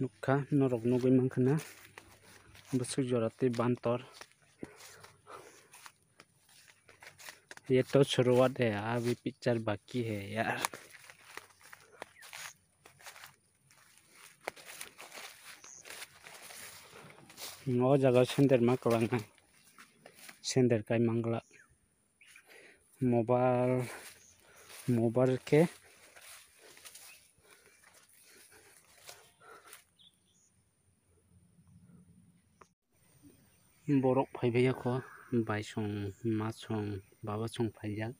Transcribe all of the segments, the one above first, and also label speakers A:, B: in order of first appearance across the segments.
A: nukha norok nugui mankha busuk jorati bantor ये तो शुरुआत है अभी पिक्चर बाकी है यार ओ जगह सेंटर मा कलांगा सेंटर काय मंगला मोबाइल के borok faibai ko bai song ma song baba song faijak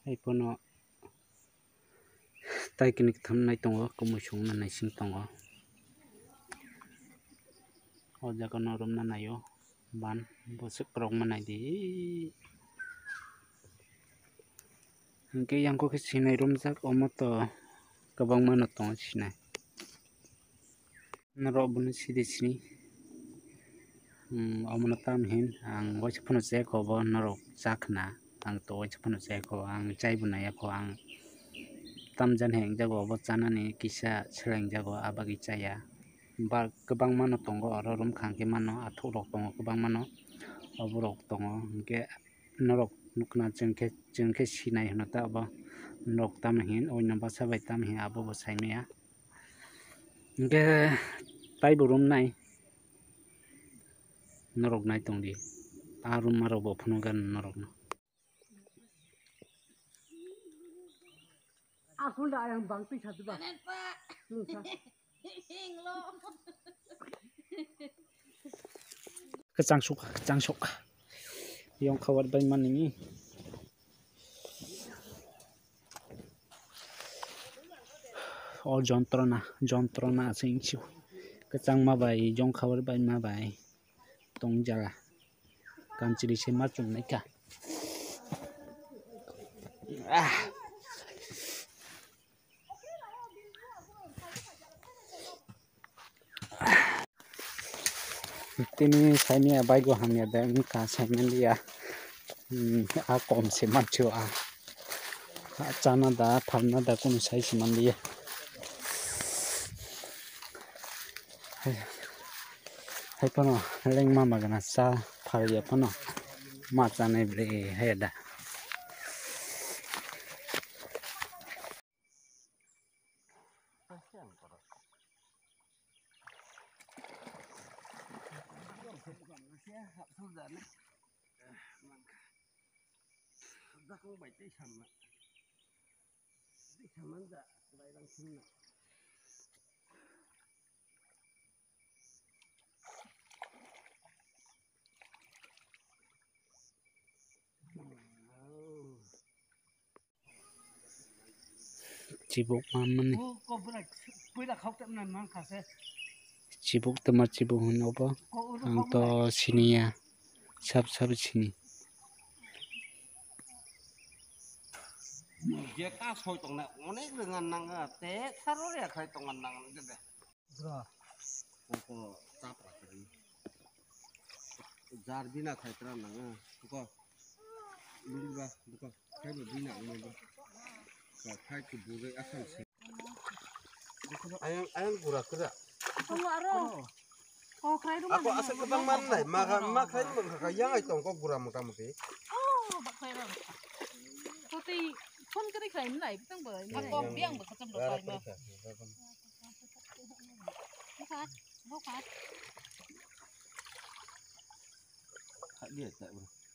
A: aipono taikini thamnai tongo komoi song na naising tongo o jaga norom na nayo ban busuk rok manai di hingke yang ko ke sinai romjak omo to kabang mano tongo sinai narok buni sidi sini omono tam hin ang waisa phono cheko bo norok chakna ang to waisa phono cheko ang chai bunai ko ang tamjan heng jago bo chanani kisa selaing jago abagi chaya ba kabang mano tongo oro rom khangke mano athok rok tongo kabang mano oborok tongo hingke norok nukna chengke sinai hino ta abo norok tam hin oino basa bai tam hin abo bo saimaya hingke taibo room nai norok nai tongdi arum marok bo phono gan norok no
B: aku ndak yang bang pi satu bang
A: kecangsuk yang khawat bai manini o jontrona singchu kecang ma bai jong khawar bai ma bai tong jala kanciri se ma chung naika tini saimia bai go hamia da ka saimen dia a kom se manchu a chana da tharna da kun sai siman dia hai pano leng ma magana sa pharia pano ma chanai bre heda cibuk mamane cibuk temar cibuk honoba ang to sinia sab sini
C: dia kasoi tong nak onek dengan nang te saror ya kai tong nang gede bro ko tapra kiri jar dina kai tra nang ko luri ba ko kai bo dina nang ba ka kai ku bure asal se ayang gura kira
B: kamu aro oh kai rumah
C: aku asal ke bang man nai ma kai mong ka yang ai tong ko gura muti
B: oh bak kai ram poti phun cái kai nai tang bai ma ko biang ba kacam do bai ma
C: dia tak bro